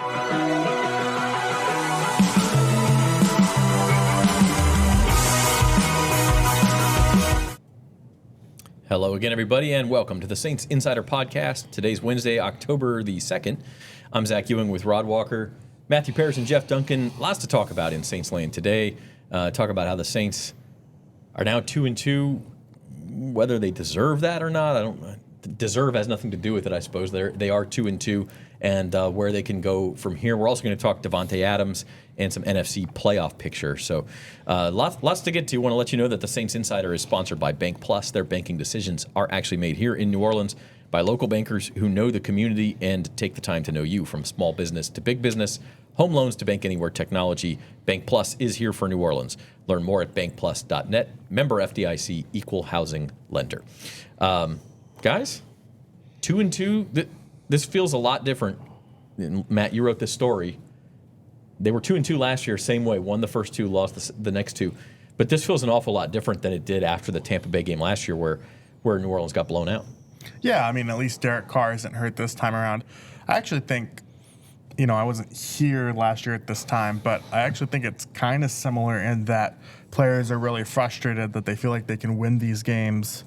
Hello again, everybody, and welcome to the Saints Insider Podcast. Today's Wednesday, October the 2nd. I'm Zach Ewing with Rod Walker, Matthew Paras, and Jeff Duncan. Lots to talk about in Saints Land today. Talk about how the Saints are now 2-2, whether they deserve that or not. Deserve has nothing to do with it, I suppose. They are 2-2, and where they can go from here. We're also going to talk Davante Adams and some NFC playoff picture. So lots to get to. I want to let you know that the Saints Insider is sponsored by Bank Plus. Their banking decisions are actually made here in New Orleans by local bankers who know the community and take the time to know you. From small business to big business, home loans to bank anywhere technology, Bank Plus is here for New Orleans. Learn more at bankplus.net. Member FDIC, equal housing lender. Guys, 2-2. This feels a lot different. Matt, you wrote this story. They were 2-2 last year, same way. Won the first two, lost the next two. But this feels an awful lot different than it did after the Tampa Bay game last year, where New Orleans got blown out. Yeah, I mean, at least Derek Carr isn't hurt this time around. I actually think, I wasn't here last year at this time, but I actually think it's kind of similar in that players are really frustrated that they feel like they can win these games,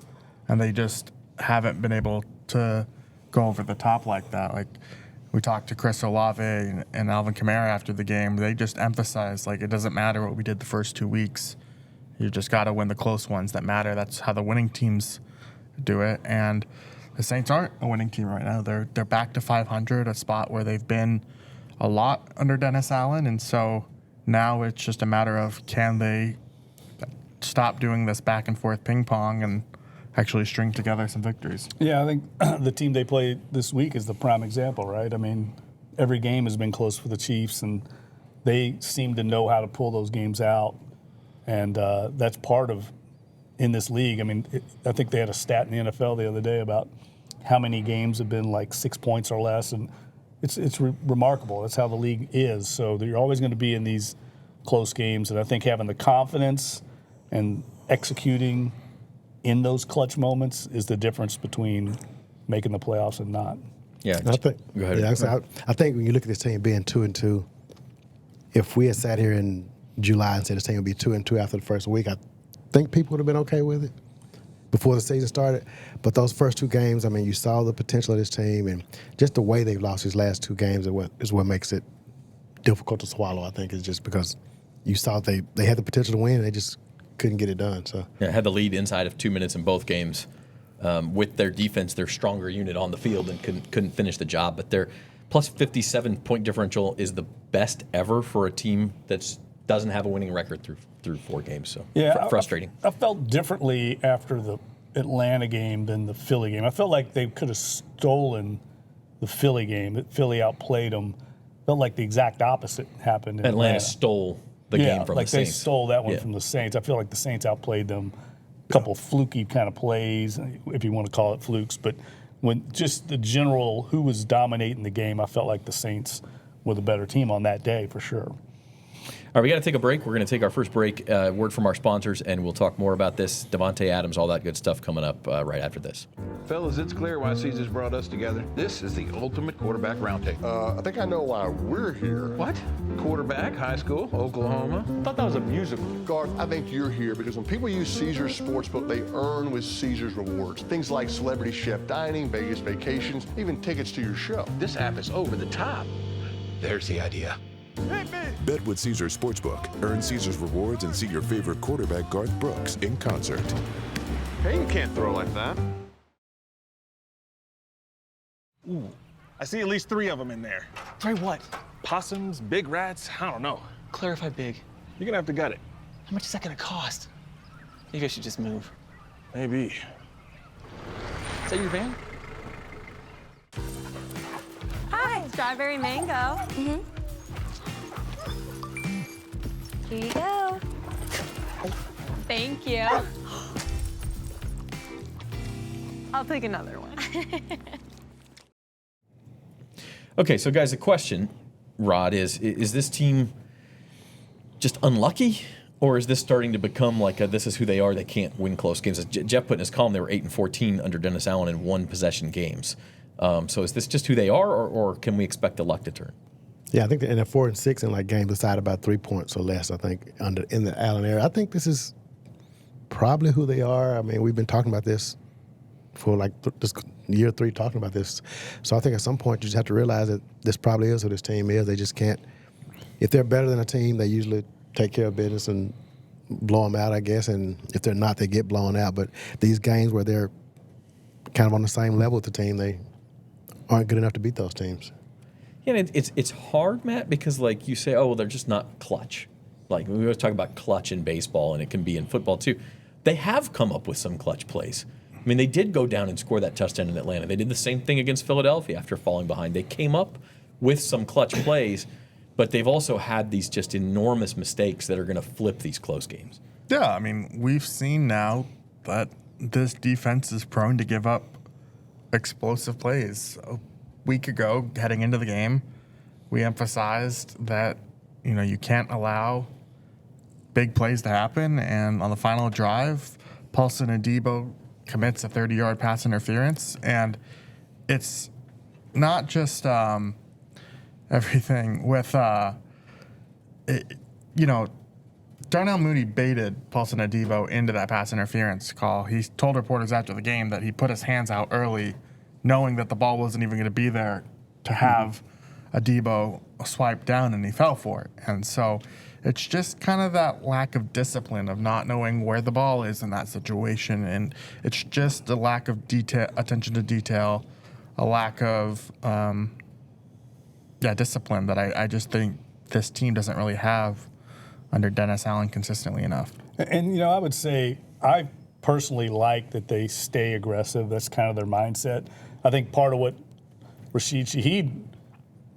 and they just haven't been able to go over the top like that. Like, we talked to Chris Olave and Alvin Kamara after the game. They just emphasized, it doesn't matter what we did the first 2 weeks. You just got to win the close ones that matter. That's how the winning teams do it. And the Saints aren't a winning team right now. They're back to 500, a spot where they've been a lot under Dennis Allen. And so now it's just a matter of, can they stop doing this back and forth ping pong and actually string together some victories? Yeah, I think the team they play this week is the prime example, right? I mean, every game has been close for the Chiefs, and they seem to know how to pull those games out, and that's part of in this league. I mean, I think they had a stat in the NFL the other day about how many games have been 6 points or less, and it's remarkable. That's how the league is. So you're always going to be in these close games, and I think having the confidence and executing in those clutch moments is the difference between making the playoffs and not. Yeah, go ahead. Yeah, I think when you look at this team being 2-2, if we had sat here in July and said this team would be 2-2 after the first week, I think people would have been okay with it before the season started. But those first two games, I mean, you saw the potential of this team, and just the way they've lost these last two games is what makes it difficult to swallow, I think, is just because you saw they had the potential to win, and they just couldn't get it done. So had the lead inside of 2 minutes in both games. With their defense, their stronger unit on the field, and couldn't finish the job. But their plus 57 point differential is the best ever for a team that doesn't have a winning record through 4 games. So frustrating. I felt differently after the Atlanta game than the Philly game. I felt like they could have stolen the Philly game. That Philly outplayed them. Felt like the exact opposite happened in Atlanta. Stole the game from the Saints. They stole that one from the Saints. I feel like the Saints outplayed them. A couple fluky kind of plays, if you want to call it flukes. But when just the general who was dominating the game, I felt like the Saints were the better team on that day for sure. All right, we got to take a break. We're going to take our first break, word from our sponsors, and we'll talk more about this. Davante Adams, all that good stuff coming up right after this. Fellas, it's clear why Caesars brought us together. This is the ultimate quarterback roundtable. I think I know why we're here. What? Quarterback, high school, Oklahoma? I thought that was a musical. Garth, I think you're here because when people use Caesars Sportsbook, they earn with Caesars rewards. Things like celebrity chef dining, Vegas vacations, even tickets to your show. This app is over the top. There's the idea. Bet with Caesars Sportsbook. Earn Caesars rewards and see your favorite quarterback, Garth Brooks, in concert. Hey, you can't throw like that. Ooh, I see at least 3 of them in there. 3 what? Possums, big rats, I don't know. Clarify big. You're gonna have to gut it. How much is that gonna cost? Maybe I should just move. Maybe. Is that your van? Hi, strawberry mango. Mm-hmm. Here you go. Thank you. I'll take another one. Okay, so guys, the question, Rod, is this team just unlucky? Or is this starting to become like this is who they are, they can't win close games? As Jeff put in his column, they were 8-14 under Dennis Allen in one-possession games. So is this just who they are, or can we expect the luck to turn? Yeah, I think in a 4 and 6 in like games decided about 3 points or less. I think in the Allen era. I think this is probably who they are. I mean, we've been talking about this for like this year 3, talking about this. So I think at some point you just have to realize that this probably is who this team is. They just can't. If they're better than a team, they usually take care of business and blow them out, I guess. And if they're not, they get blown out. But these games where they're kind of on the same level with the team, they aren't good enough to beat those teams. Yeah, and it's hard, Matt, because like you say, oh, well, they're just not clutch. Like we always talk about clutch in baseball, and it can be in football too. They have come up with some clutch plays. I mean, they did go down and score that touchdown in Atlanta. They did the same thing against Philadelphia after falling behind. They came up with some clutch plays, but they've also had these just enormous mistakes that are going to flip these close games. Yeah, I mean, we've seen now that this defense is prone to give up explosive plays. A week ago, heading into the game, we emphasized that, you can't allow big plays to happen. And on the final drive, Paulson Adebo commits a 30-yard pass interference. And it's not just everything with, Darnell Mooney baited Paulson Adebo into that pass interference call. He told reporters after the game that he put his hands out early, knowing that the ball wasn't even going to be there to have Adebo swipe down, and he fell for it. And so it's just kind of that lack of discipline of not knowing where the ball is in that situation. And it's just a lack of attention to detail, a lack of discipline that I just think this team doesn't really have under Dennis Allen consistently enough. And, I would say I personally like that they stay aggressive. That's kind of their mindset. I think part of what Rashid Shaheed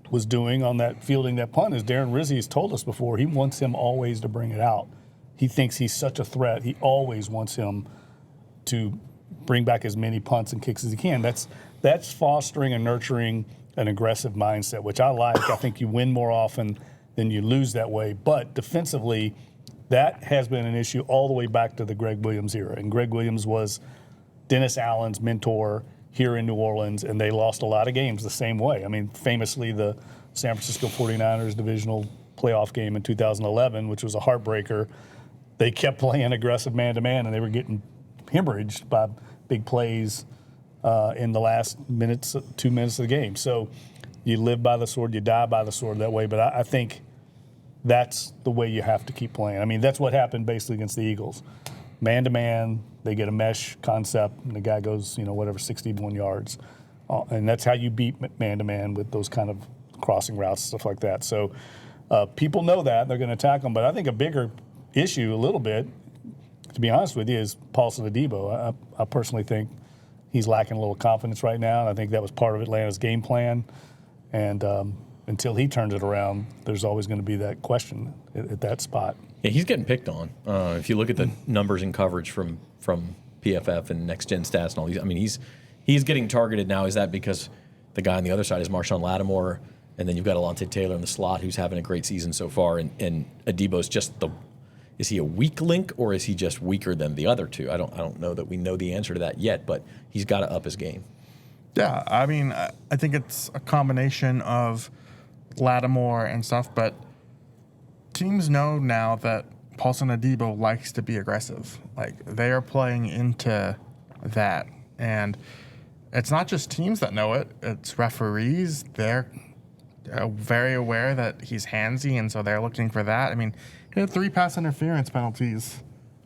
was doing on that fielding that punt is Darren Rizzi has told us before, he wants him always to bring it out. He thinks he's such a threat. He always wants him to bring back as many punts and kicks as he can. That's fostering and nurturing an aggressive mindset, which I like. I think you win more often than you lose that way. But defensively, that has been an issue all the way back to the Greg Williams era. And Greg Williams was Dennis Allen's mentor here in New Orleans, and they lost a lot of games the same way. I mean, famously, the San Francisco 49ers divisional playoff game in 2011, which was a heartbreaker, they kept playing aggressive man-to-man, and they were getting hemorrhaged by big plays in the last 2 minutes of the game. So you live by the sword, you die by the sword that way. But I think that's the way you have to keep playing. I mean, that's what happened basically against the Eagles. Man-to-man, they get a mesh concept, and the guy goes, 61 yards. And that's how you beat man-to-man with those kind of crossing routes, stuff like that. So people know that. They're going to attack them. But I think a bigger issue, a little bit, to be honest with you, is Paulson Adebo. I personally think he's lacking a little confidence right now, and I think that was part of Atlanta's game plan. And until he turns it around, there's always going to be that question at that spot. Yeah, he's getting picked on. If you look at the numbers and coverage from PFF and Next Gen Stats and all these, I mean, he's getting targeted now. Is that because the guy on the other side is Marshawn Lattimore, and then you've got Alontae Taylor in the slot who's having a great season so far, and Adebo's just is he a weak link, or is he just weaker than the other two? I don't know that we know the answer to that yet, but he's got to up his game. Yeah, I mean, I think it's a combination of Lattimore and stuff, but teams know now that Paulson Adebo likes to be aggressive. Like, they are playing into that. And it's not just teams that know it, it's referees. They're very aware that he's handsy, and so they're looking for that. I mean, he had 3 pass interference penalties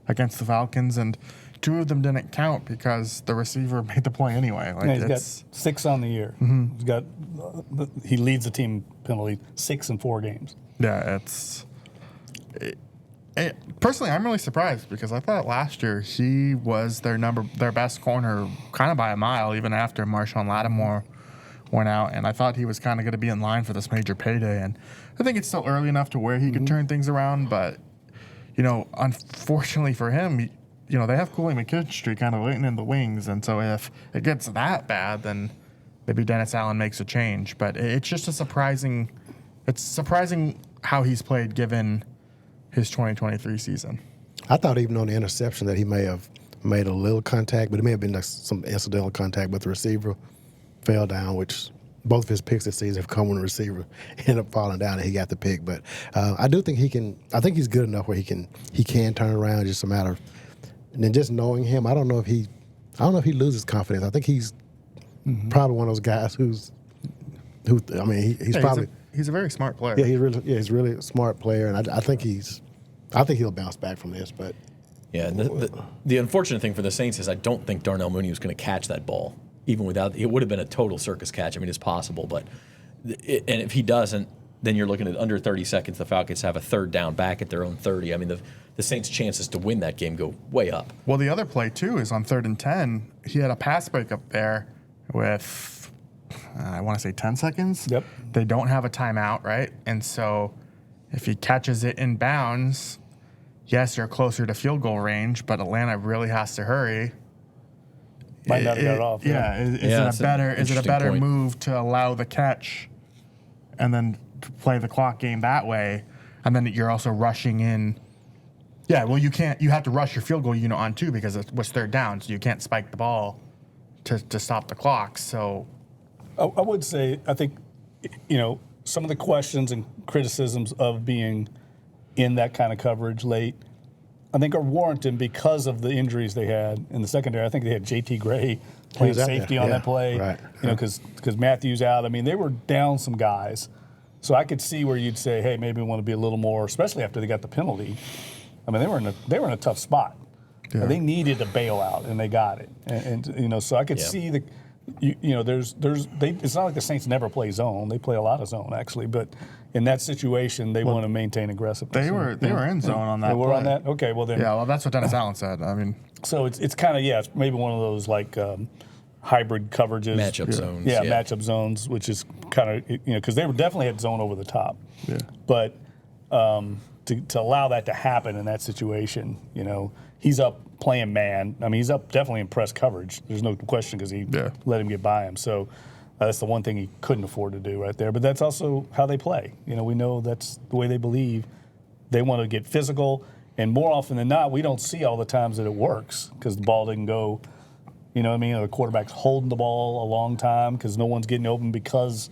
against the Falcons, and 2 of them didn't count because the receiver made the play anyway. Like, he's got 6 on the year. Mm-hmm. He leads the team penalty 6 in 4 games. Yeah, personally, I'm really surprised because I thought last year he was their best corner kind of by a mile, even after Marshawn Lattimore went out, and I thought he was kind of going to be in line for this major payday. And I think it's still early enough to where he could turn things around, but unfortunately for him, they have Cooley McKinstry kind of waiting in the wings, and so if it gets that bad, then maybe Dennis Allen makes a change. But it's just surprising how he's played given his 2023 season. I thought even on the interception that he may have made a little contact, but it may have been like some incidental contact, but the receiver fell down, which both of his picks this season have come when the receiver ended up falling down and he got the pick. But I do think he can. I think he's good enough where he can turn around. Just a matter of, and then just knowing him, I don't know if he loses confidence. I think he's probably one of those guys he's probably he's a very smart player. Yeah, he's really a smart player, and I think he'll bounce back from this. But yeah, the unfortunate thing for the Saints is I don't think Darnell Mooney was going to catch that ball. Even without, it would have been a total circus catch. I mean, it's possible, but and if he doesn't, then you're looking at under 30 seconds. The Falcons have a third down back at their own 30. I mean, the Saints' chances to win that game go way up. Well, the other play too is on 3rd and 10. He had a pass breakup there with I want to say 10 seconds. Yep. They don't have a timeout, right? And so if he catches it in bounds, yes, you're closer to field goal range, but Atlanta really has to hurry. Might not have got it off. Is it a better move to allow the catch and then to play the clock game that way, and then you're also rushing in? Yeah, well, you can't. You have to rush your field goal unit on too because it was 3rd down, so you can't spike the ball to stop the clock. So I would say I think some of the questions and criticisms of being in that kind of coverage late, I think are warranted because of the injuries they had in the secondary. I think they had J.T. Gray playing safety on that play, right? Because Matthews out. I mean, they were down some guys, so I could see where you'd say, hey, maybe we want to be a little more, especially after they got the penalty. I mean, they were in a tough spot. Yeah. They needed a bailout, and they got it. And so I could see the. It's not like the Saints never play zone. They play a lot of zone actually, but in that situation, they want to maintain aggressiveness. They were in zone on that. They were on that. Okay, well then. Yeah, well that's what Dennis Allen said. I mean, so it's kind of it's maybe one of those like hybrid coverages, matchup zones. Yeah, matchup zones, which is kind of because they definitely had zone over the top. Yeah, but to allow that to happen in that situation, he's up playing man. I mean, he's up definitely in press coverage. There's no question because he let him get by him. So that's the one thing he couldn't afford to do right there. But that's also how they play. We know that's the way they believe. They want to get physical. And more often than not, we don't see all the times that it works because the ball didn't go, the quarterback's holding the ball a long time because no one's getting open because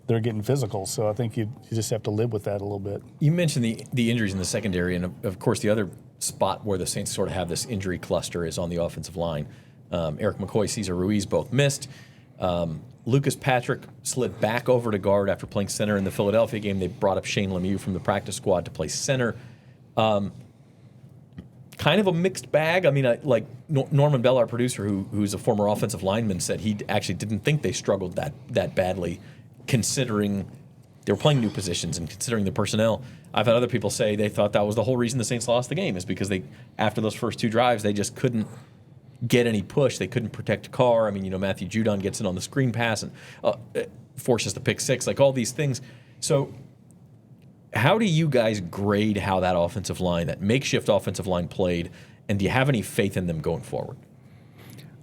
they're getting physical. So I think you just have to live with that a little bit. You mentioned the injuries in the secondary, and of course the other spot where the Saints sort of have this injury cluster is on the offensive line. Eric McCoy, Cesar Ruiz both missed. Lucas Patrick slid back over to guard after playing center in the Philadelphia game. They brought up Shane Lemieux from the practice squad to play center. Kind of a mixed bag. I mean, Norman Bell, our producer, who's a former offensive lineman, said he actually didn't think they struggled that badly, considering they were playing new positions and considering the personnel. I've had other people say they thought that was the whole reason the Saints lost the game is because after those first 2 drives, they just couldn't get any push. They couldn't protect Carr. I mean, Matthew Judon gets it on the screen pass and forces the pick 6, like all these things. So how do you guys grade how that offensive line, that makeshift offensive line played, and do you have any faith in them going forward?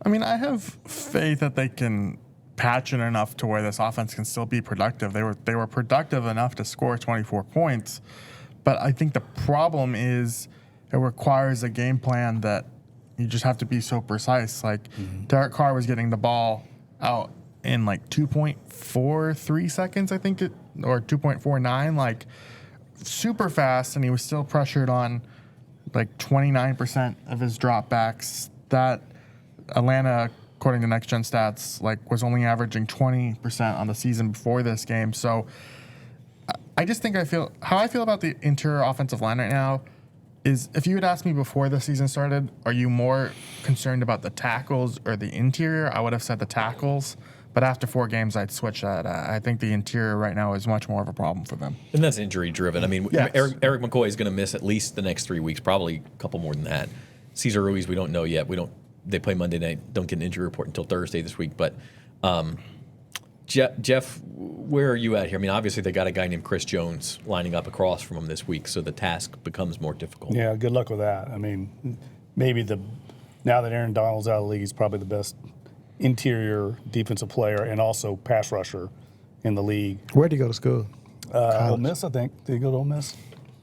I mean, I have faith that they can patch it enough to where this offense can still be productive. They were productive enough to score 24 points, but I think the problem is it requires a game plan that you just have to be so precise. Like Derek Carr was getting the ball out in like 2.43 seconds, I think or 2.49, like super fast, and he was still pressured on like 29% of his dropbacks. That Atlanta, according to Next Gen Stats, was only averaging 20% on the season before this game. So I just think how I feel about the interior offensive line right now is if you had asked me before the season started, are you more concerned about the tackles or the interior? I would have said the tackles. But after 4 games, I'd switch that. I think the interior right now is much more of a problem for them. And that's injury driven. I mean, yes. Eric McCoy is going to miss at least the next 3 weeks, probably a couple more than that. Cesar Ruiz, we don't know yet. They play Monday night. Don't get an injury report until Thursday this week. But Jeff, where are you at here? I mean, obviously they got a guy named Chris Jones lining up across from him this week, so the task becomes more difficult. Yeah, good luck with that. I mean, maybe now that Aaron Donald's out of the league, he's probably the best interior defensive player and also pass rusher in the league. Where did he go to school? Ole Miss, I think. Did he go to Ole Miss?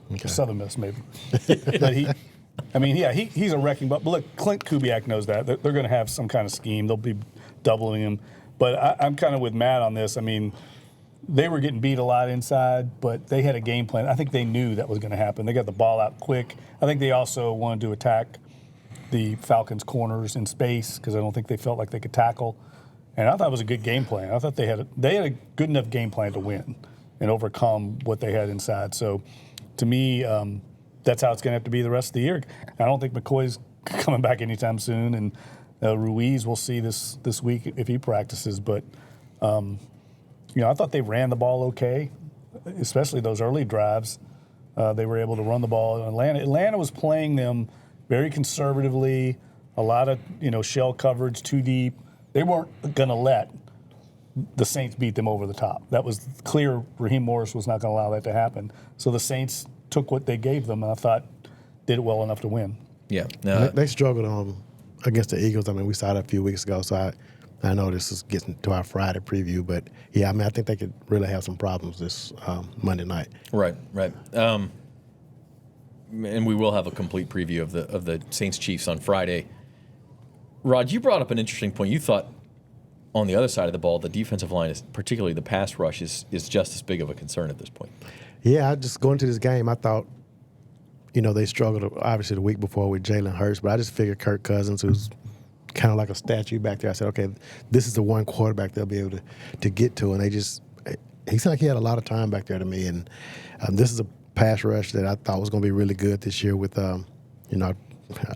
Okay. Southern Miss, maybe. But he's a wrecking ball. But look, Clint Kubiak knows that. They're going to have some kind of scheme. They'll be doubling him. But I'm kind of with Matt on this. I mean, they were getting beat a lot inside, but they had a game plan. I think they knew that was going to happen. They got the ball out quick. I think they also wanted to attack the Falcons' corners in space because I don't think they felt like they could tackle. And I thought it was a good game plan. I thought they had a good enough game plan to win and overcome what they had inside. So, to me, that's how it's going to have to be the rest of the year. I don't think McCoy's coming back anytime soon, and Ruiz we'll see this week if he practices. But I thought they ran the ball okay, especially those early drives. They were able to run the ball. Atlanta was playing them very conservatively, a lot of shell coverage, too deep. They weren't going to let the Saints beat them over the top. That was clear. Raheem Morris was not going to allow that to happen. So the Saints took what they gave them, and I thought did it well enough to win. Yeah. They struggled against the Eagles. I mean, we saw that a few weeks ago, so I know this is getting to our Friday preview, but yeah, I mean, I think they could really have some problems this Monday night. Right. And we will have a complete preview of the Saints Chiefs on Friday. Rod, you brought up an interesting point. You thought on the other side of the ball, the defensive line, particularly the pass rush, is just as big of a concern at this point. Yeah, just going to this game, I thought, they struggled obviously the week before with Jalen Hurts, but I just figured Kirk Cousins, who's kind of like a statue back there, I said, okay, this is the one quarterback they'll be able to get to, and he seemed like he had a lot of time back there to me, and this is a pass rush that I thought was going to be really good this year with, I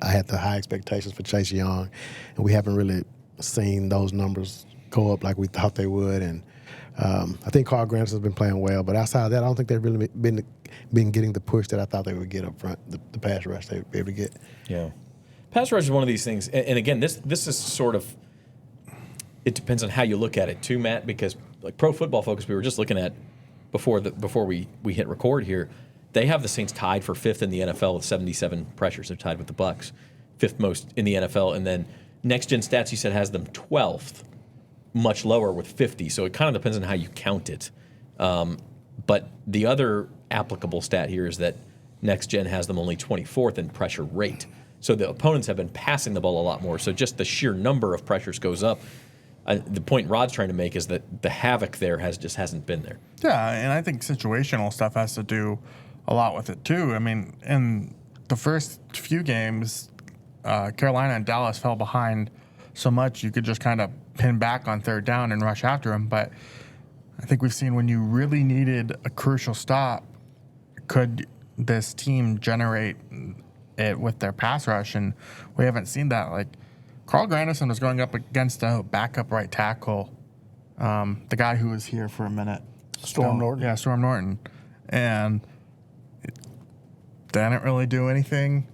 had the high expectations for Chase Young, and we haven't really seen those numbers go up like we thought they would, and I think Carl Granderson's been playing well, but outside of that, I don't think they've really been getting the push that I thought they would get up front, the pass rush they would be able to get. Yeah. Pass rush is one of these things, and again, this is sort of, it depends on how you look at it too, Matt, because like Pro Football Focus, we were just looking at before we hit record here, they have the Saints tied for 5th in the NFL with 77 pressures. They're tied with the Bucs, 5th most in the NFL, and then Next Gen Stats, you said, has them 12th, much lower with 50, so it kind of depends on how you count it. But the other applicable stat here is that Next Gen has them only 24th in pressure rate. So the opponents have been passing the ball a lot more. So just the sheer number of pressures goes up. The point Rod's trying to make is that the havoc there just hasn't been there. Yeah, and I think situational stuff has to do a lot with it too. I mean, in the first few games, Carolina and Dallas fell behind so much you could just kind of pin back on 3rd down and rush after them. But I think we've seen when you really needed a crucial stop, could this team generate it with their pass rush? And we haven't seen that. Like, Carl Granderson was going up against a backup right tackle, the guy who was here for a minute. Storm Norton. Yeah, Storm Norton. And they didn't really do anything.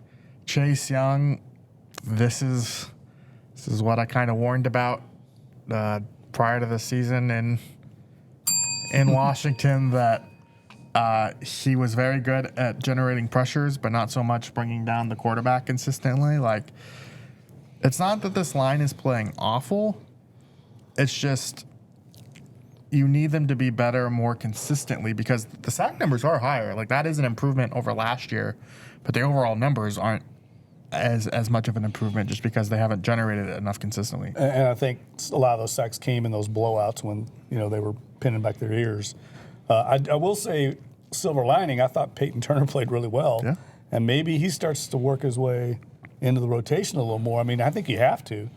Chase Young, this is what I kind of warned about prior to the season in Washington, that he was very good at generating pressures, but not so much bringing down the quarterback consistently. Like, it's not that this line is playing awful. It's just you need them to be better more consistently, because the sack numbers are higher. Like, that is an improvement over last year, but the overall numbers aren't as much of an improvement just because they haven't generated it enough consistently. And I think a lot of those sacks came in those blowouts when they were pinning back their ears. I will say, silver lining, I thought Peyton Turner played really well. Yeah. And maybe he starts to work his way into the rotation a little more. I mean, I think you have to.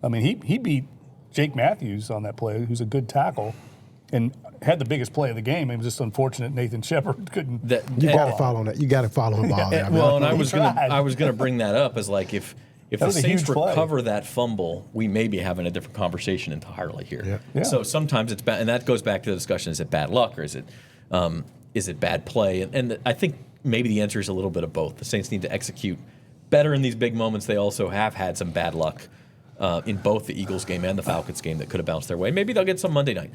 I mean, he beat Jake Matthews on that play, who's a good tackle, and had the biggest play of the game. It was just unfortunate Nathan Shepard couldn't. You got to follow that. You got to follow the ball. And I was gonna bring that up as like if the Saints recover that fumble, we may be having a different conversation entirely here. Yeah. So sometimes it's bad, and that goes back to the discussion: is it bad luck or is it bad play? And I think maybe the answer is a little bit of both. The Saints need to execute better in these big moments. They also have had some bad luck in both the Eagles game and the Falcons game that could have bounced their way. Maybe they'll get some Monday night.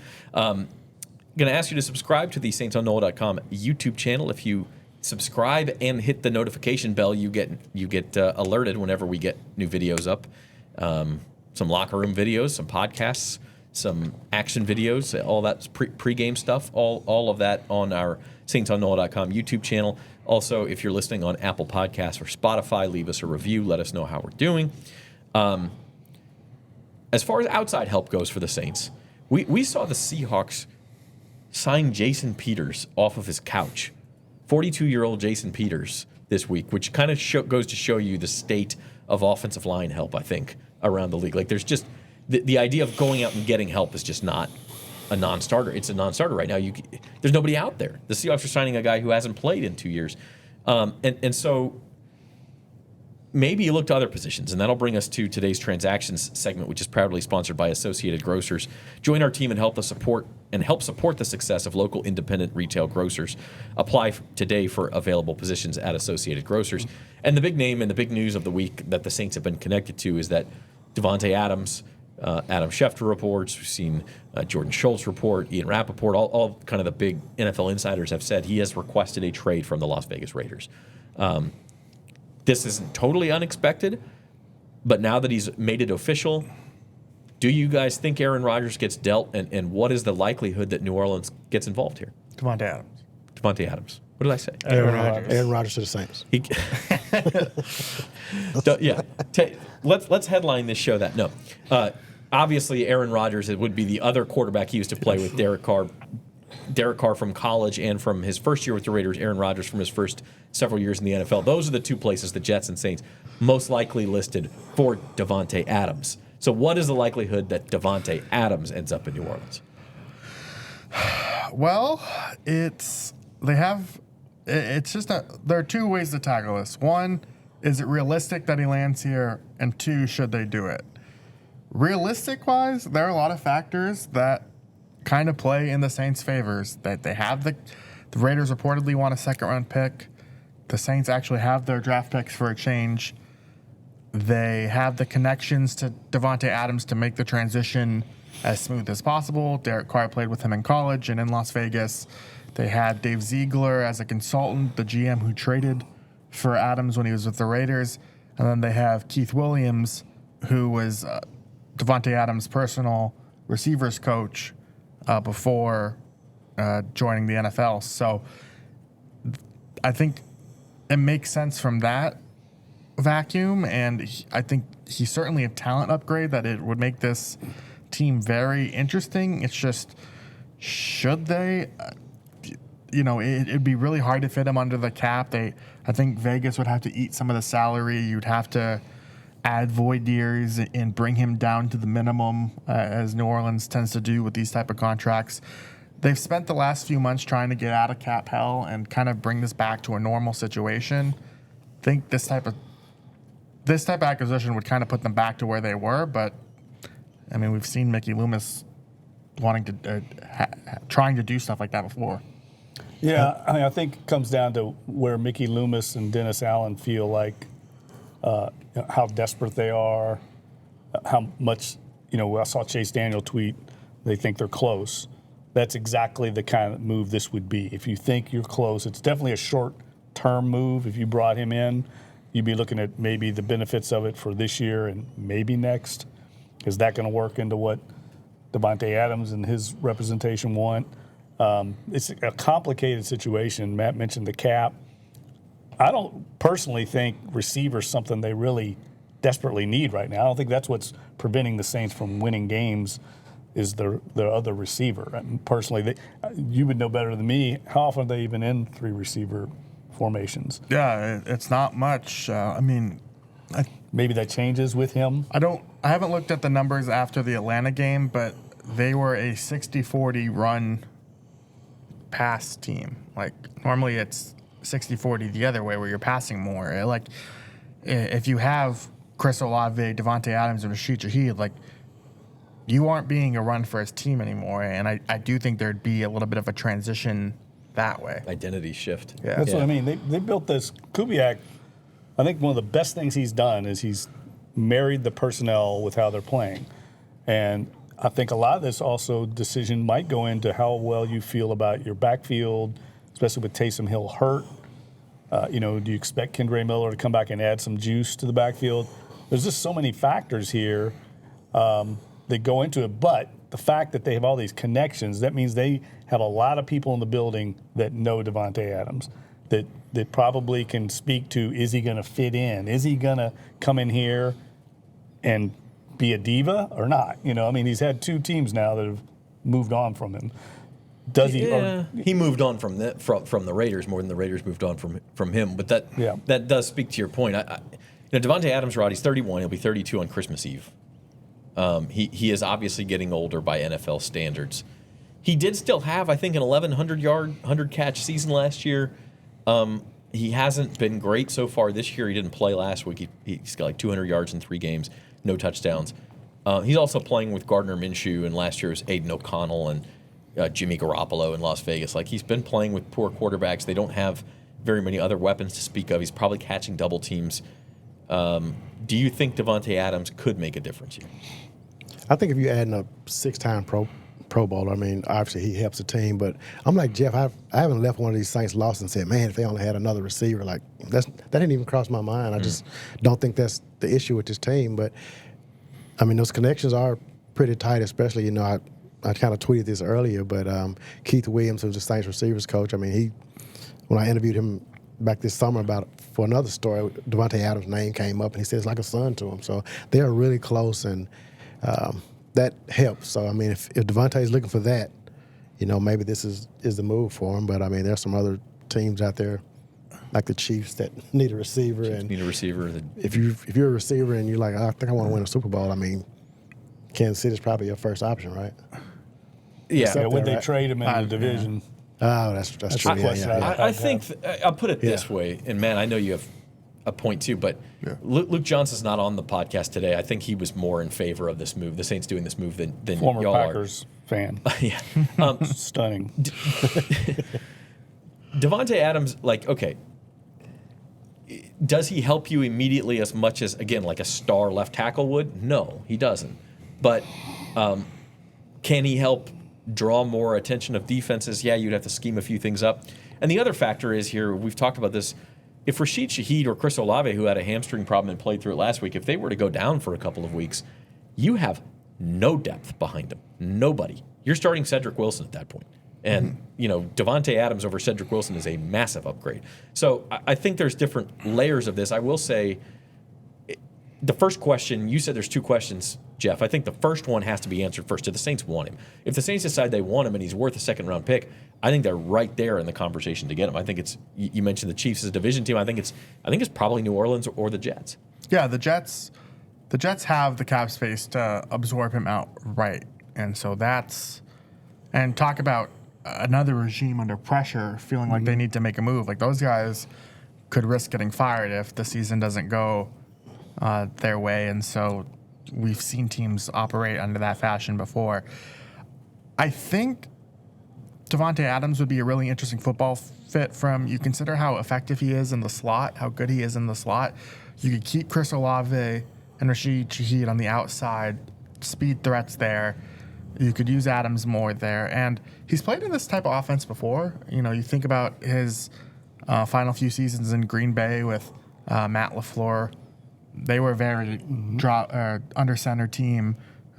Going to ask you to subscribe to the Saints on NOLA.com YouTube channel. If you subscribe and hit the notification bell, you get alerted whenever we get new videos up. Some locker room videos, some podcasts, some action videos, all that pre-game stuff, all of that on our Saints on NOLA.com YouTube channel. Also, if you're listening on Apple Podcasts or Spotify, leave us a review. Let us know how we're doing. As far as outside help goes for the Saints, We saw the Seahawks sign Jason Peters off of his couch, 42-year-old Jason Peters this week, which kind of goes to show you the state of offensive line help, I think, around the league. Like, there's just the idea of going out and getting help is just not a non-starter. It's a non-starter right now. There's nobody out there. The Seahawks are signing a guy who hasn't played in 2 years. And so maybe you look to other positions, and that'll bring us to today's transactions segment, which is proudly sponsored by Associated Grocers. Join our team and help support the success of local independent retail grocers. Apply today for available positions at Associated Grocers. And the big name and the big news of the week that the Saints have been connected to is that Davante Adams, Adam Schefter reports, we've seen Jordan Schultz report, Ian Rappaport, all kind of the big NFL insiders have said he has requested a trade from the Las Vegas Raiders. This isn't totally unexpected, but now that he's made it official, do you guys think Aaron Rodgers gets dealt, and what is the likelihood that New Orleans gets involved here? Davante Adams. Davante Adams. What did I say? Aaron Rodgers. Aaron Rodgers to the Saints. Let's headline this show that. No. Obviously, Aaron Rodgers, it would be the other quarterback he used to play with, Derek Carr. Derek Carr from college and from his first year with the Raiders, Aaron Rodgers from his first several years in the NFL. Those are the two places the Jets and Saints most likely listed for Davante Adams. So what is the likelihood that Davante Adams ends up in New Orleans? Well, there are two ways to tackle this. One, is it realistic that he lands here? And two, should they do it? Realistic-wise, there are a lot of factors that kind of play in the Saints' favors. That they have the Raiders reportedly want a second-round pick. The Saints actually have their draft picks for a change. They have the connections to Davante Adams to make the transition as smooth as possible. Derek Carr played with him in college and in Las Vegas. They had Dave Ziegler as a consultant, the GM who traded for Adams when he was with the Raiders. And then they have Keith Williams, who was Davante Adams' personal receivers coach before joining the NFL. So I think it makes sense from that vacuum, and I think he's certainly a talent upgrade that it would make this team very interesting. It's just, should they? It'd be really hard to fit him under the cap. I think Vegas would have to eat some of the salary. You'd have to add void years and bring him down to the minimum, as New Orleans tends to do with these type of contracts. They've spent the last few months trying to get out of cap hell and kind of bring this back to a normal situation. I think this type of acquisition would kind of put them back to where they were, but I mean, we've seen Mickey Loomis trying to do stuff like that before. Yeah, I think it comes down to where Mickey Loomis and Dennis Allen feel like how desperate they are, how much, I saw Chase Daniel tweet, they think they're close. That's exactly the kind of move this would be. If you think you're close, it's definitely a short-term move. If you brought him in, you'd be looking at maybe the benefits of it for this year and maybe next. Is that going to work into what Davante Adams and his representation want? It's a complicated situation. Matt mentioned the cap. I don't personally think receiver's something they really desperately need right now. I don't think that's what's preventing the Saints from winning games is their other receiver. And personally, you would know better than me, how often are they even in three receiver formations? Yeah, it's not much. Maybe that changes with him. I haven't looked at the numbers after the Atlanta game, but they were a 60-40 run pass team. Like, normally it's 60-40 the other way where you're passing more. Like, if you have Chris Olave, Davante Adams, and Rashid Shaheed, like, you aren't being a run-first team anymore, and I do think there'd be a little bit of a transition that way. Identity shift. Yeah. That's what I mean. They built this. Kubiak, I think one of the best things he's done is he's married the personnel with how they're playing. And I think a lot of this also decision might go into how well you feel about your backfield, especially with Taysom Hill hurt. Do you expect Kendre Miller to come back and add some juice to the backfield? There's just so many factors here that go into it. But the fact that they have all these connections, that means they have a lot of people in the building that know Davante Adams, that probably can speak to, is he going to fit in? Is he going to come in here and be a diva or not? He's had two teams now that have moved on from him. Does he? Yeah, he moved on from the Raiders more than the Raiders moved on from him. But that does speak to your point. Davante Adams, Rod, he's 31. He'll be 32 on Christmas Eve. He is obviously getting older by NFL standards. He did still have, I think, an 1,100-catch season last year. He hasn't been great so far this year. He didn't play last week. He's got like 200 yards in 3 games, no touchdowns. He's also playing with Gardner Minshew, and last year was Aiden O'Connell and Jimmy Garoppolo in Las Vegas. Like, he's been playing with poor quarterbacks. They don't have very many other weapons to speak of. He's probably catching double teams. Do you think Davante Adams could make a difference here? I think if you're adding a 6-time Pro Bowler, I mean, obviously he helps the team. But I'm like Jeff, I haven't left one of these Saints lost and said, man, if they only had another receiver, like that didn't even cross my mind. I just don't think that's the issue with this team. But I mean, those connections are pretty tight, especially, I kind of tweeted this earlier, but Keith Williams, who's the Saints receivers coach, I mean, when I interviewed him back this summer for another story, Davante Adams' name came up, and he said it's like a son to him. So they're really close, and that helps. So, I mean, if Davante is looking for that, maybe this is the move for him. But, I mean, there's some other teams out there, like the Chiefs, that need a receiver. If you're a receiver and you're like, I think I want to win a Super Bowl, I mean, Kansas City is probably your first option, right? Yeah. Would they trade him in the division? Oh, that's true. I think I'll put it this way, and man, I know you have a point too, but Luke Johnson's not on the podcast today. I think he was more in favor of this move, the Saints doing this move, than former y'all Packers fan. Yeah, Stunning. Davante Adams, okay, does he help you immediately as much as, again, like a star left tackle would? No, he doesn't. But can he help draw more attention of defenses? Yeah, you'd have to scheme a few things up. And the other factor is here, we've talked about this, if Rashid Shaheed or Chris Olave, who had a hamstring problem and played through it last week, if they were to go down for a couple of weeks, you have no depth behind them. Nobody. You're starting Cedric Wilson at that point. And, Davante Adams over Cedric Wilson is a massive upgrade. So I think there's different layers of this. I will say, the first question, you said there's 2 questions, Jeff. I think the first one has to be answered first. Do the Saints want him? If the Saints decide they want him and he's worth a second-round pick, I think they're right there in the conversation to get him. I think it's, you mentioned the Chiefs as a division team. I think it's probably New Orleans or the Jets. Yeah, the Jets have the cap space to absorb him outright. And so and talk about another regime under pressure, feeling like they need to make a move. Like, those guys could risk getting fired if the season doesn't go their way, and so we've seen teams operate under that fashion before. I think Davante Adams would be a really interesting football fit you consider how effective he is in the slot, how good he is in the slot. You could keep Chris Olave and Rashid Shaheed on the outside, speed threats there. You could use Adams more there, and he's played in this type of offense before. You think about his final few seasons in Green Bay with Matt LaFleur. They were very under center team,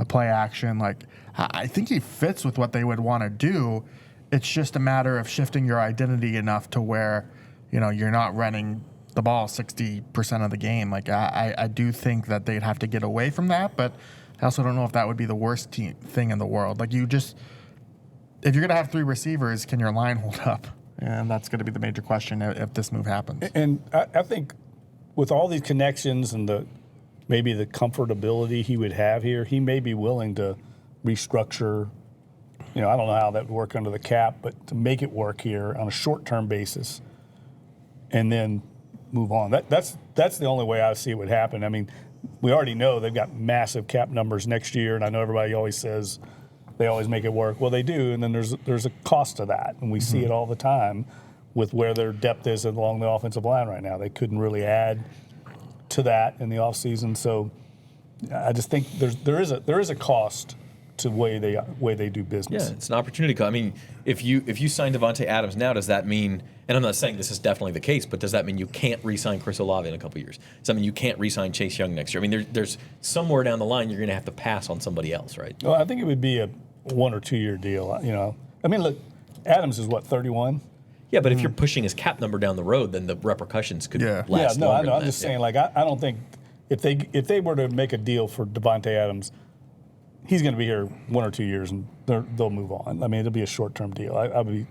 play action. Like, I think he fits with what they would want to do. It's just a matter of shifting your identity enough to where, you're not running the ball 60% of the game. Like, I do think that they'd have to get away from that, but I also don't know if that would be the worst thing in the world. Like, if you're going to have 3 receivers, can your line hold up? And that's going to be the major question if this move happens. And I think with all these connections and maybe the comfortability he would have here, he may be willing to restructure. I don't know how that would work under the cap, but to make it work here on a short-term basis and then move on. That's the only way I see it would happen. I mean, we already know they've got massive cap numbers next year, and I know everybody always says they always make it work. Well, they do, and then there's a cost to that, and we see it all the time with where their depth is along the offensive line right now. They couldn't really add to that in the offseason. So I just think there is a cost to the way they do business. Yeah, it's an opportunity. I mean, if you sign Davante Adams now, does that mean, and I'm not saying this is definitely the case, but does that mean you can't re-sign Chris Olave in a couple of years? Does that mean you can't re-sign Chase Young next year? I mean, there's somewhere down the line you're going to have to pass on somebody else, right? Well, I think it would be a 1 or 2 year deal. I mean, look, Adams is what, 31? Yeah, but if you're pushing his cap number down the road, then the repercussions could last longer. Yeah, no, I know. I'm just saying, like, I don't think if they were to make a deal for Davante Adams, he's going to be here 1 or 2 years, and they'll move on. I mean, it'll be a short-term deal. I mean,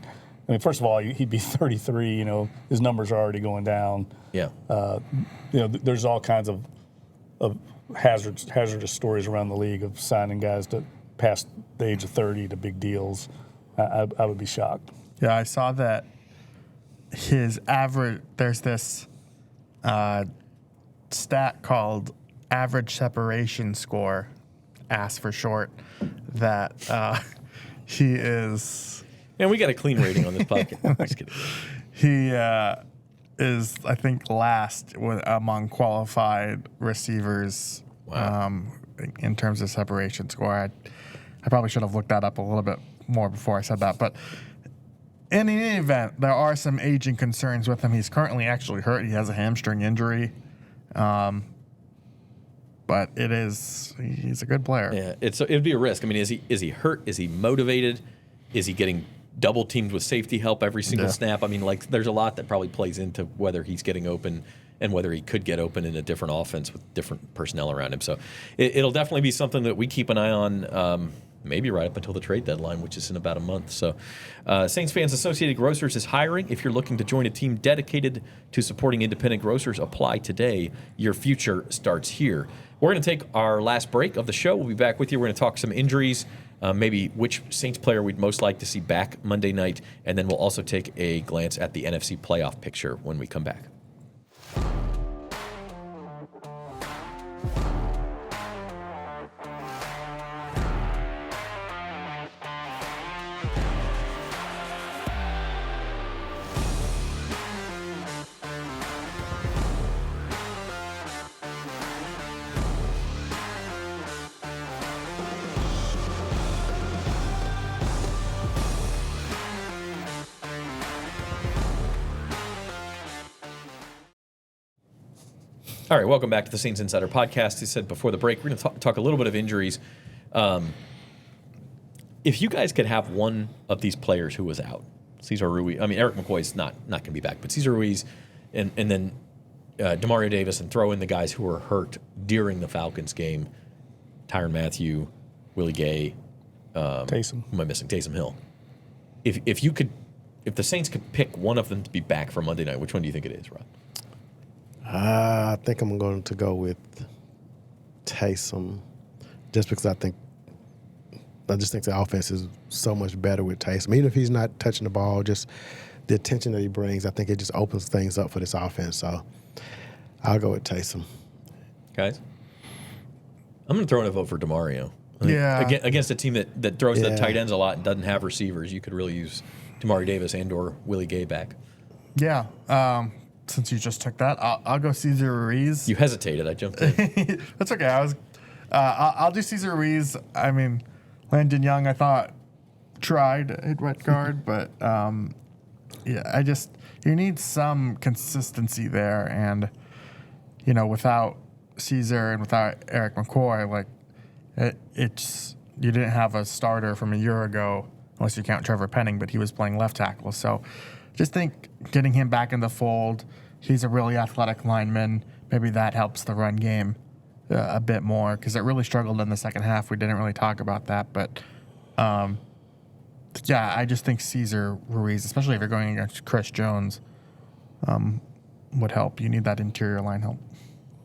first of all, he'd be 33. You know, his numbers are already going down. Yeah. You know, there's all kinds of hazardous stories around the league of signing guys to past the age of 30 to big deals. I would be shocked. Yeah, I saw that his average, there's this stat called average separation score, ASS for short, that he is. And we got a clean rating on this podcast. Just kidding. He is, I think, last among qualified receivers. Wow. In terms of separation score. I probably should have looked that up a little bit more before I said that. But in any event, there are some aging concerns with him. He's currently actually hurt. He has a hamstring injury. But he's a good player. Yeah, it'd be a risk. I mean, is he hurt? Is he motivated? Is he getting double teamed with safety help every single snap? I mean, like, there's a lot that probably plays into whether he's getting open and whether he could get open in a different offense with different personnel around him. So it'll definitely be something that we keep an eye on, maybe right up until the trade deadline, which is in about a month. So Saints Fans Associated Grocers is hiring. If you're looking to join a team dedicated to supporting independent grocers, apply today. Your future starts here. We're going to take our last break of the show. We'll be back with you. We're going to talk some injuries, maybe which Saints player we'd most like to see back Monday night, and then we'll also take a glance at the NFC playoff picture when we come back. All right, welcome back to the Saints Insider Podcast. He said before the break, we're going to talk a little bit of injuries. If you guys could have one of these players who was out, Cesar Ruiz, I mean, Eric McCoy's not going to be back, but Cesar Ruiz and then Demario Davis, and throw in the guys who were hurt during the Falcons game, Tyrann Mathieu, Willie Gay, Taysom. Who am I missing? Taysom Hill. If the Saints could pick one of them to be back for Monday night, which one do you think it is, Rod? I think I'm going to go with Taysom, just because I just think the offense is so much better with Taysom. Even if he's not touching the ball, just the attention that he brings, I think it just opens things up for this offense. So I'll go with Taysom. Guys, I'm going to throw in a vote for Demario. Against a team that throws the tight ends a lot and doesn't have receivers, you could really use Demario Davis and or Willie Gay back. Yeah. Since you just took that, I'll go Cesar Ruiz. You hesitated. I jumped in. That's okay. I'll do Cesar Ruiz. I mean, Landon Young, I thought, tried at right guard, but you need some consistency there, and without Cesar and without Eric McCoy, you didn't have a starter from a year ago, unless you count Trevor Penning, but he was playing left tackle. So just think getting him back in the fold. He's a really athletic lineman. Maybe that helps the run game a bit more, because it really struggled in the second half. We didn't really talk about that. But, I just think Cesar Ruiz, especially if you're going against Chris Jones, would help. You need that interior line help.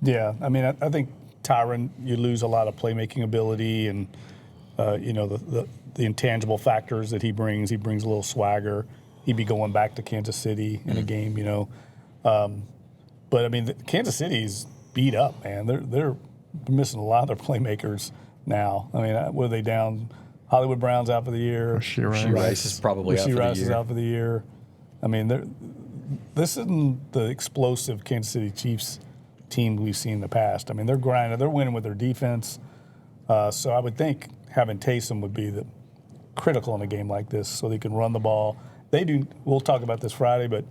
Yeah, I mean, I think Tyrann, you lose a lot of playmaking ability and, the intangible factors that he brings. He brings a little swagger. He'd be going back to Kansas City in a game, But, I mean, Kansas City's beat up, man. They're missing a lot of their playmakers now. I mean, what are they down? Hollywood Brown's out for the year. Rasheed Rice is probably out for the year. Is out for the year. I mean, this isn't the explosive Kansas City Chiefs team we've seen in the past. I mean, they're grinding. They're winning with their defense. So I would think having Taysom would be critical in a game like this, so they can run the ball. We'll talk about this Friday, but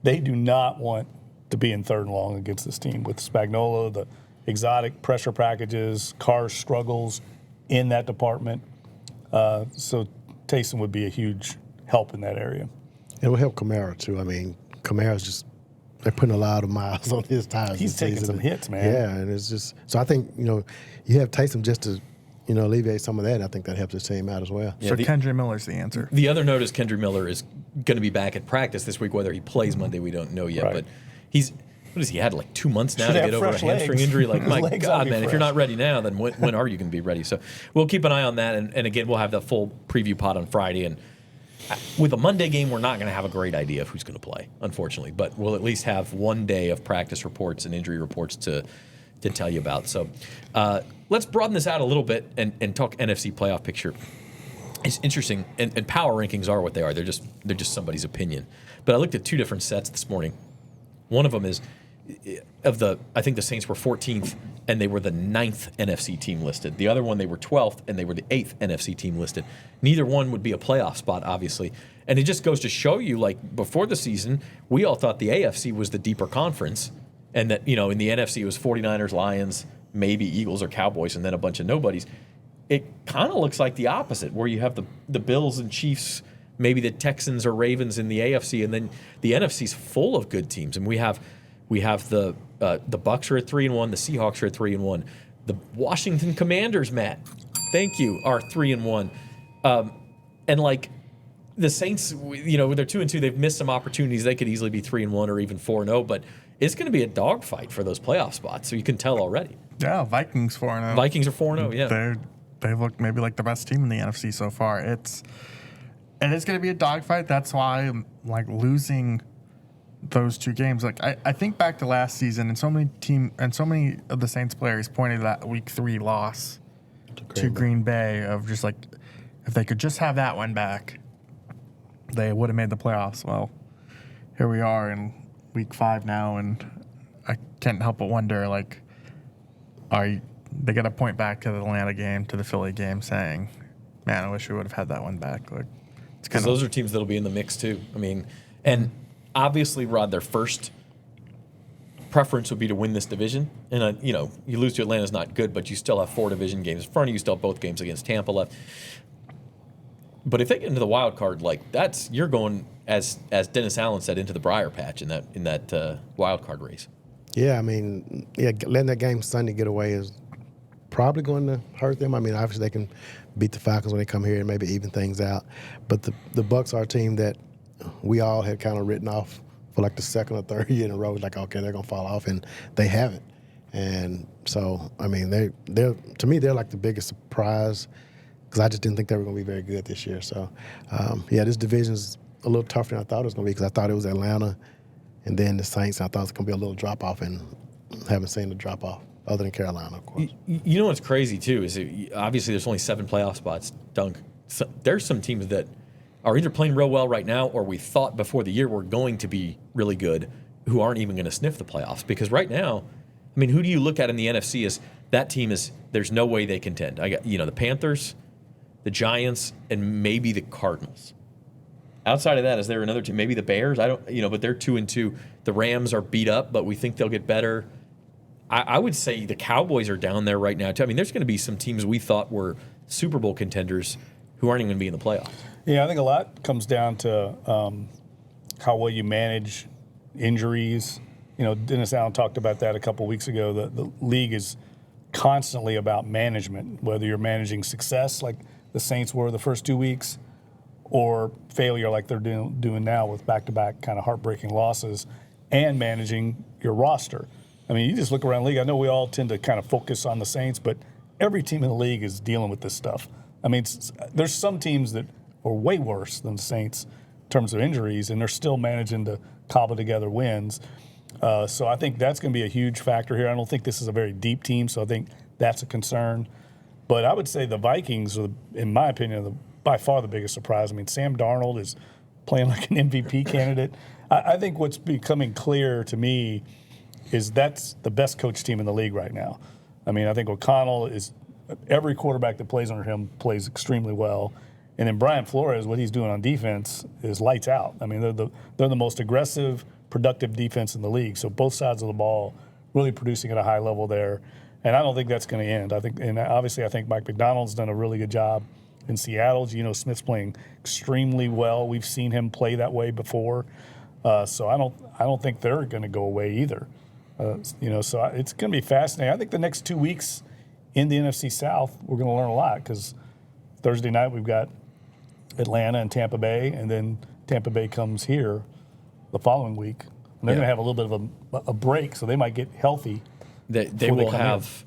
they do not want to be in third and long against this team with Spagnuolo, the exotic pressure packages, Carr's struggles in that department. So Taysom would be a huge help in that area. It will help Kamara, too. I mean, Kamara's they're putting a lot of miles on his tires. He's taking some hits, man. Yeah, and it's just – so I think, you have Taysom just to alleviate some of that. And I think that helps his team out as well. So Kendra Miller's the answer. The other note is Kendra Miller is going to be back at practice this week. Whether he plays Monday, we don't know yet. Right. But what has he had, like 2 months now Should to have get over a fresh hamstring legs. injury? Like, His my legs ought to God, be man, if fresh. you're not ready now, then when are you going to be ready? So we'll keep an eye on that. And again, we'll have the full preview pod on Friday. And with a Monday game, we're not going to have a great idea of who's going to play, unfortunately. But we'll at least have one day of practice reports and injury reports to tell you about. So let's broaden this out a little bit and talk NFC playoff picture. It's interesting, and power rankings are what they are. They're just somebody's opinion. But I looked at two different sets this morning. One of them is I think the Saints were 14th, and they were the 9th NFC team listed. The other one, they were 12th, and they were the 8th NFC team listed. Neither one would be a playoff spot, obviously. And it just goes to show you, like, before the season, we all thought the AFC was the deeper conference, and that, in the NFC it was 49ers, Lions, maybe Eagles or Cowboys, and then a bunch of nobodies. It kind of looks like the opposite, where you have the Bills and Chiefs, maybe the Texans or Ravens in the AFC, and then the NFC's full of good teams. And we have the Bucs are at 3-1, the Seahawks are at 3-1, the Washington Commanders, Matt, thank you, are 3-1, and like the Saints, they're 2-2. They've missed some opportunities. They could easily be 3-1 or even 4-0, but it's going to be a dogfight for those playoff spots. So you can tell already. Yeah, Vikings 4-0. Vikings are 4-0. Yeah, they look maybe like the best team in the NFC so far. It is going to be a dogfight. That's why I'm like losing those two games. Like I think back to last season, and so many of the Saints players pointed to that Week 3 loss to Green Bay of just like, if they could just have that one back, they would have made the playoffs. Well, here we are in Week 5 now, and I can't help but wonder, like, they got to point back to the Atlanta game, to the Philly game, saying, "Man, I wish we would have had that one back." Like, it's because those are teams that'll be in the mix too. I mean, and obviously, Rod, their first preference would be to win this division. And you lose to Atlanta's not good, but you still have 4 division games in front of you. You still have both games against Tampa left. But if they get into the wild card, like you're going, as Dennis Allen said, into the briar patch in that wild card race. Yeah, I mean, letting that game Sunday get away is probably going to hurt them. I mean, obviously they can beat the Falcons when they come here and maybe even things out. But the Bucs are a team that we all had kind of written off for like the second or third year in a row. Like, okay, they're going to fall off, and they haven't. And so, I mean, they're to me, they're like the biggest surprise, because I just didn't think they were going to be very good this year. So, this division's a little tougher than I thought it was going to be, because I thought it was Atlanta and then the Saints. I thought it was going to be a little drop-off, and haven't seen the drop-off other than Carolina, of course. You know what's crazy, too, is obviously there's only 7 playoff spots, Dunk. So there's some teams that are either playing real well right now, or we thought before the year were going to be really good, who aren't even going to sniff the playoffs. Because right now, I mean, who do you look at in the NFC as that team there's no way they contend? I got, the Panthers, the Giants, and maybe the Cardinals. Outside of that, is there another team? Maybe the Bears? I don't, but they're 2-2. The Rams are beat up, but we think they'll get better. I would say the Cowboys are down there right now, too. I mean, there's going to be some teams we thought were Super Bowl contenders who aren't even going to be in the playoffs. Yeah, I think a lot comes down to how well you manage injuries. Dennis Allen talked about that a couple weeks ago. The league is constantly about management, whether you're managing success like the Saints were the first 2 weeks, or failure like they're doing now with back-to-back kind of heartbreaking losses, and managing your roster. I mean, you just look around the league. I know we all tend to kind of focus on the Saints, but every team in the league is dealing with this stuff. I mean, there's some teams that are way worse than the Saints in terms of injuries, and they're still managing to cobble together wins. So I think that's going to be a huge factor here. I don't think this is a very deep team, so I think that's a concern. But I would say the Vikings are, in my opinion, by far the biggest surprise. I mean, Sam Darnold is playing like an MVP candidate. I think what's becoming clear to me is that's the best coach team in the league right now. I mean, I think O'Connell is – every quarterback that plays under him plays extremely well. And then Brian Flores, what he's doing on defense is lights out. I mean, they're the most aggressive, productive defense in the league. So both sides of the ball really producing at a high level there. And I don't think that's going to end. I think Mike McDonald's done a really good job in Seattle. Geno Smith's playing extremely well. We've seen him play that way before. So I don't think they're going to go away either. So it's going to be fascinating. I think the next 2 weeks in the NFC South, we're going to learn a lot because Thursday night we've got Atlanta and Tampa Bay, and then Tampa Bay comes here the following week. And they're going to have a little bit of a break, so they might get healthy. They will have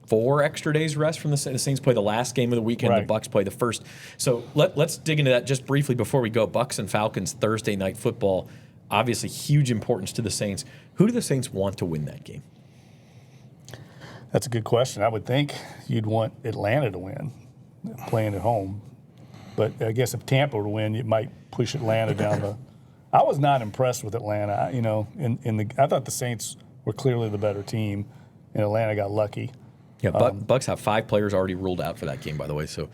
4 extra days rest from the Saints play the last game of the weekend. Right. The Bucks play the first. So let's dig into that just briefly before we go. Bucks and Falcons Thursday night football. Obviously, huge importance to the Saints. Who do the Saints want to win that game? That's a good question. I would think you'd want Atlanta to win, playing at home. But I guess if Tampa were to win, it might push Atlanta down the. I was not impressed with Atlanta. You know, I thought the Saints were clearly the better team, and Atlanta got lucky. Yeah, Bucks have 5 players already ruled out for that game, by the way. So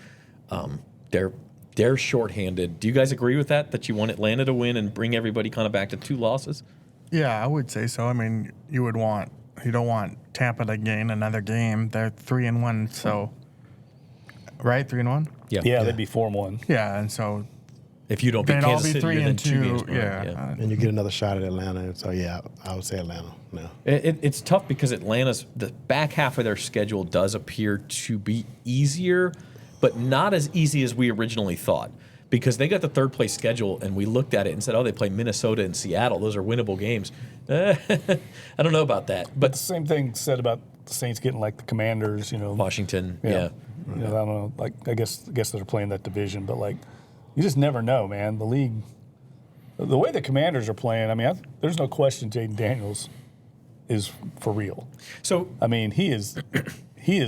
they're shorthanded. Do you guys agree with that? That you want Atlanta to win and bring everybody kind of back to 2 losses? Yeah, I would say so. I mean, you don't want Tampa to gain another game. They're 3-1, so right, 3-1. Yeah, they'd be 4-1. Yeah, and so if you don't beat they'd all Kansas be City, you're then 2 games 3-2. behind. Yeah, And you get another shot at Atlanta. So, yeah, I would say Atlanta now. It's tough because the back half of their schedule does appear to be easier, but not as easy as we originally thought. Because they got the 3rd place schedule, and we looked at it and said, oh, they play Minnesota and Seattle. Those are winnable games. I don't know about that. But the same thing said about the Saints getting like the Commanders, Washington, yeah. I don't know. Like I guess they're playing that division, but like you just never know, man. The league, the way the Commanders are playing, I mean, there's no question Jaden Daniels is for real. So I mean, he is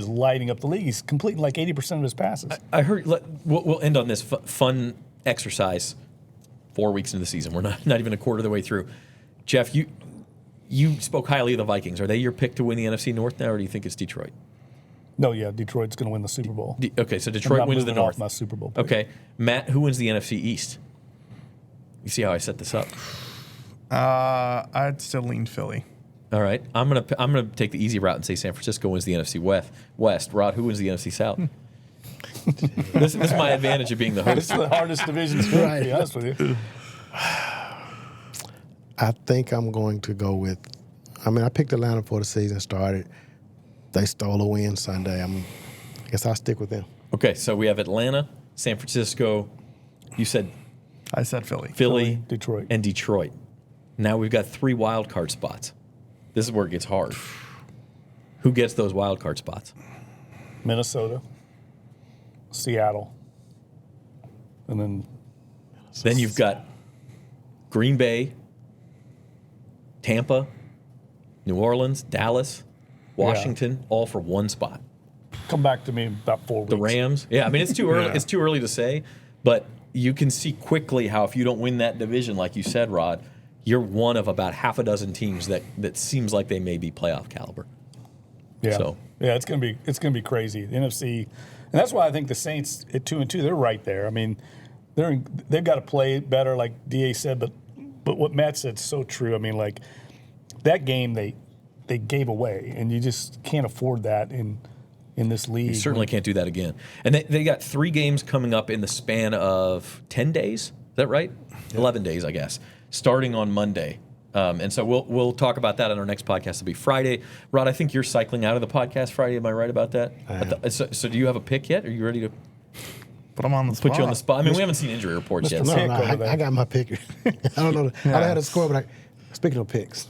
lighting up the league. He's completing like 80% of his passes. I heard. We'll end on this fun exercise. 4 weeks into the season, we're not even a quarter of the way through. Jeff, you spoke highly of the Vikings. Are they your pick to win the NFC North now, or do you think it's Detroit? No, yeah, Detroit's going to win the Super Bowl. Okay, so Detroit wins the North. Off my Super Bowl pick. Okay, Matt, who wins the NFC East? You see how I set this up? I'd still lean Philly. All right, I'm gonna take the easy route and say San Francisco wins the NFC West. Rod, who wins the NFC South? This is my advantage of being the host. This is the hardest division to win, to be honest with you. I think I'm going to go with. I mean, I picked Atlanta before the season started. They stole a win Sunday. I guess I'll stick with them. Okay, so we have Atlanta, San Francisco. You said I said Philly. Philly, Detroit. and Detroit. Now we've got 3 wild card spots. This is where it gets hard. Who gets those wild card spots? Minnesota, Seattle, and Then you've got Green Bay, Tampa, New Orleans, Dallas, Washington, all for 1 spot. come back to me in about 4 weeks. The Rams. Yeah, I mean, it's too early. It's too early to say, but you can see quickly how if you don't win that division, like you said, Rod, you're one of about half a dozen teams that seems like they may be playoff caliber. Yeah, So. yeah, it's gonna be crazy. The NFC, and that's why I think the Saints at 2-2, they're right there. I mean, they've got to play better, like Da said, but what Matt said is so true. I mean, like that game they gave away, and you just can't afford that in this league. You certainly can't do that again. And they got 3 games coming up in the span of 10 days. Is that right? 11 days, I guess, starting on Monday. And so we'll talk about that on our next podcast. It'll be Friday. Rod, I think you're cycling out of the podcast Friday. Am I right about that? I am. So do you have a pick yet? Are you ready to Put them on the spot. put you on the spot? I mean, we haven't seen injury reports yet. No, so- I got my pick. I don't know. I don't have the score, but speaking of picks,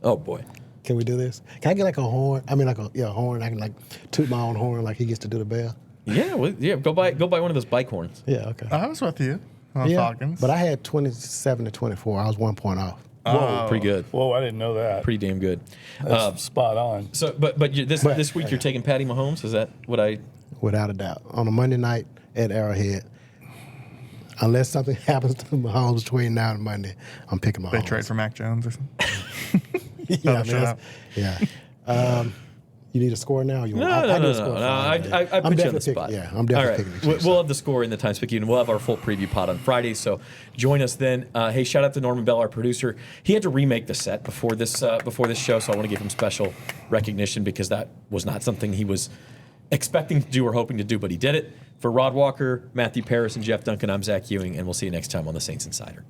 Oh, boy. can we do this? Can I get like a horn? I mean, like a horn. I can like toot my own horn like he gets to do the bell. Yeah, go buy one of those bike horns. Yeah, okay. I was with you on Falcons. But I had 27-24. I was 1 point off. Whoa, pretty good. Whoa, I didn't know that. Pretty damn good. That's spot on. So, but this week you're taking Patty Mahomes. Is that what I? Without a doubt. On a Monday night at Arrowhead, unless something happens to Mahomes between now and Monday, I'm picking Mahomes. They trade for Mac Jones or something. Yeah, you need a score now? No. I put you on the spot. Yeah, I'm definitely All right. picking the Chiefs. We'll have the score in the Times Picayune. We'll have our full preview pod on Friday, so join us then. Hey, shout out to Norman Bell, our producer. He had to remake the set before this show, so I want to give him special recognition because that was not something he was expecting to do or hoping to do, but he did it. For Rod Walker, Matthew Paras, and Jeff Duncan, I'm Zach Ewing, and we'll see you next time on the Saints Insider.